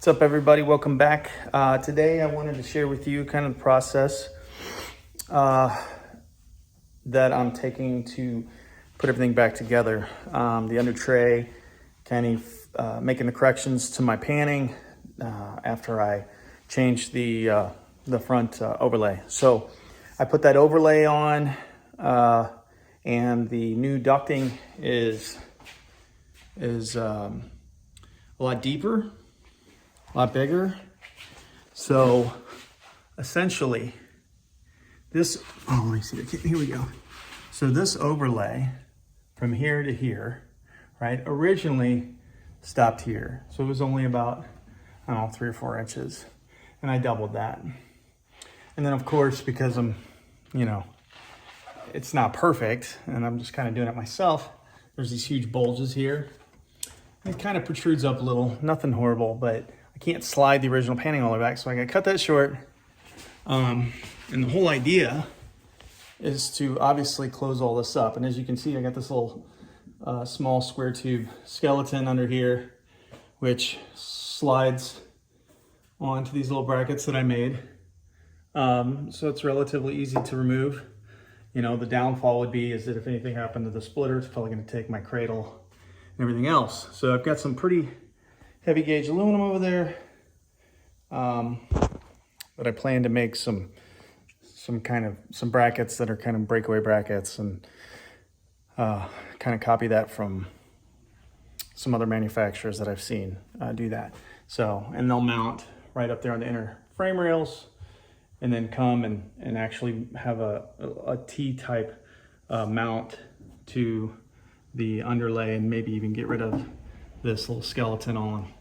What's up, everybody? Welcome back. Today I wanted to share with you kind of the process that I'm taking to put everything back together. The under tray, kind of making the corrections to my panning after I changed the front overlay. So I put that overlay on and the new ducting is a lot deeper, a lot bigger. So essentially this, let me see, here we go. So this overlay from here to here, right, originally stopped here. So it was only about, I don't know, 3 or 4 inches. And I doubled that. And then of course, because I'm, it's not perfect and I'm just kind of doing it myself, there's these huge bulges here. It kind of protrudes up a little, nothing horrible, but I can't slide the original panning all the way back, so I gotta cut that short. And the whole idea is to obviously close all this up. And as you can see, I got this little small square tube skeleton under here, which slides onto these little brackets that I made. So it's relatively easy to remove. The downfall would be is that if anything happened to the splitter, it's probably gonna take my cradle and everything else. So I've got some pretty heavy gauge aluminum over there that I plan to make some brackets that are kind of breakaway brackets, and kind of copy that from some other manufacturers that I've seen do that. So, and they'll mount right up there on the inner frame rails, and then come and actually have a T-type mount to the underlay, and maybe even get rid of this little skeleton on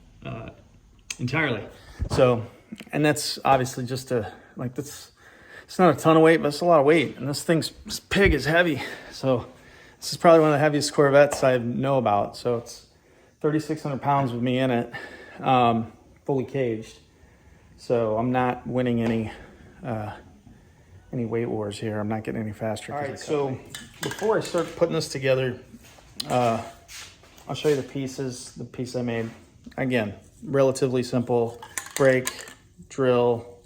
entirely. So, and that's obviously just it's not a ton of weight, but it's a lot of weight. And this pig is heavy. So this is probably one of the heaviest Corvettes I know about. So it's 3,600 pounds with me in it, fully caged. So I'm not winning any weight wars here. I'm not getting any faster. All right, so before I start putting this together, I'll show you the piece I made. Again, relatively simple: brake, drill,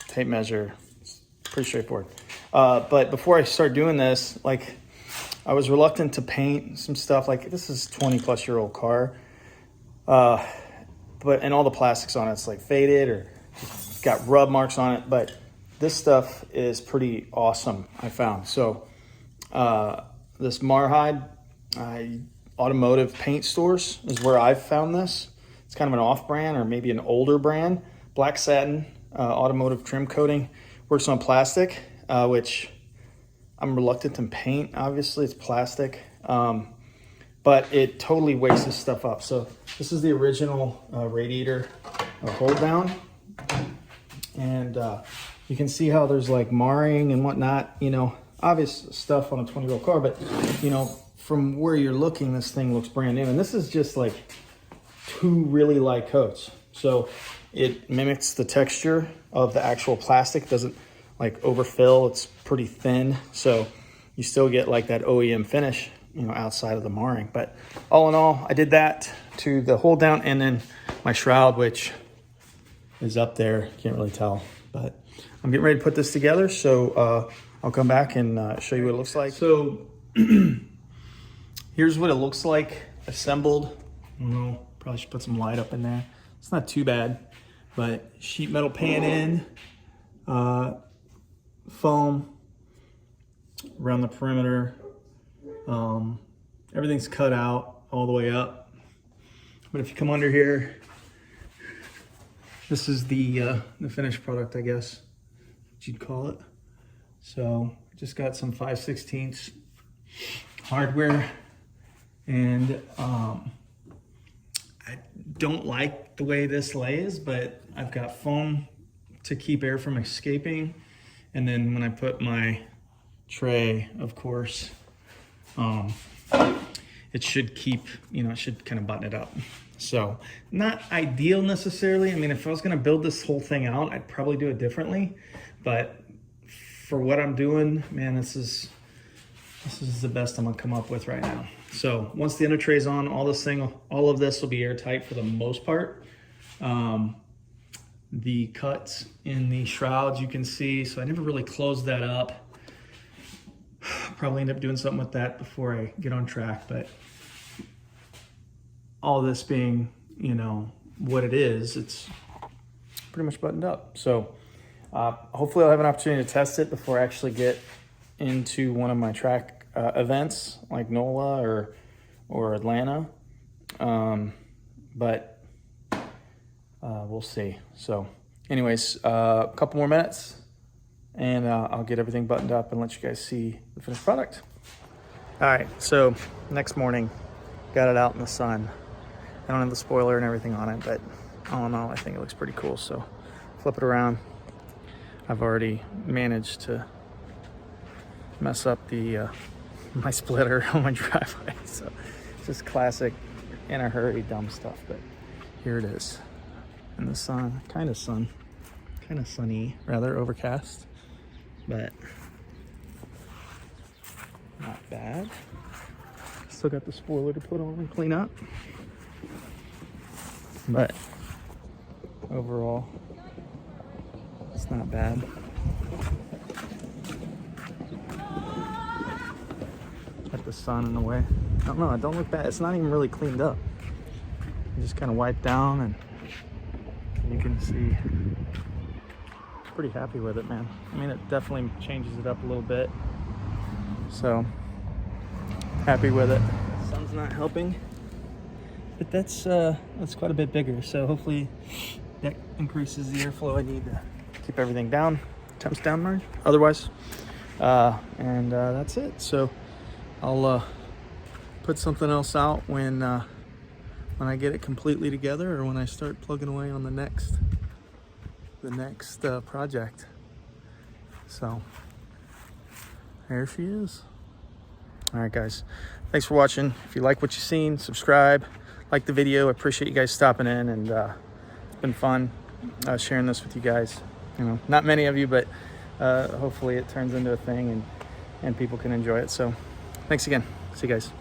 tape measure. It's pretty straightforward. But before I start doing this, I was reluctant to paint some stuff. This is 20-plus-year-old car, and all the plastics on it's faded or got rub marks on it. But this stuff is pretty awesome, I found. So this Marhide automotive paint stores is where I've found this. It's kind of an off-brand, or maybe an older brand. Black satin automotive trim coating. Works on plastic, which I'm reluctant to paint. Obviously, it's plastic, but it totally wastes this stuff up. So this is the original radiator hold down, and you can see how there's marring and whatnot. Obvious stuff on a 20-year-old car, but from where you're looking, this thing looks brand new. And this is just 2 really light coats. So it mimics the texture of the actual plastic. Doesn't overfill. It's pretty thin. So you still get that OEM finish, outside of the marring. But all in all, I did that to the hold down, and then my shroud, which is up there. Can't really tell, but I'm getting ready to put this together. So I'll come back and show you what it looks like. So here's what it looks like assembled. Probably should put some light up in there. It's not too bad, but sheet metal pan in, foam around the perimeter. Everything's cut out all the way up. But if you come under here, this is the finished product, I guess, what you'd call it. So just got some 5/16 hardware, and I don't like the way this lays, but I've got foam to keep air from escaping. And then when I put my tray, of course, it should keep, it should kind of button it up. So not ideal necessarily. I mean, if I was going to build this whole thing out, I'd probably do it differently. But for what I'm doing, man, this is the best I'm gonna come up with right now. So once the under tray's on, all of this will be airtight for the most part. The cuts in the shrouds you can see, so I never really closed that up. Probably end up doing something with that before I get on track, but all this being, you know, what it is, it's pretty much buttoned up. So hopefully I'll have an opportunity to test it before I actually get into one of my track events like NOLA or Atlanta. But we'll see. So anyways, a couple more minutes and I'll get everything buttoned up and let you guys see the finished product. All right, so next morning, got it out in the sun. I don't have the spoiler and everything on it, but all in all, I think it looks pretty cool. So flip it around. I've already managed to mess up the my splitter on my driveway. So it's just classic in a hurry dumb stuff, but here it is in the sun, kind of sunny, rather overcast, but not bad. Still got the spoiler to put on and clean up, but overall it's not bad. Got the sun in the way. I don't know, it don't look bad. It's not even really cleaned up. You just kind of wipe down and you can see. Pretty happy with it, man. I mean, it definitely changes it up a little bit. So happy with it. Sun's not helping, but that's quite a bit bigger. So hopefully that increases the airflow I need to keep everything down, temps down, Marge. Otherwise, and that's it. So I'll put something else out when I get it completely together, or when I start plugging away on the next project. So there she is. All right, guys, thanks for watching. If you like what you've seen, subscribe, like the video. I appreciate you guys stopping in, and it's been fun sharing this with you guys. You know, not many of you, but hopefully it turns into a thing and people can enjoy it. So thanks again. See you guys.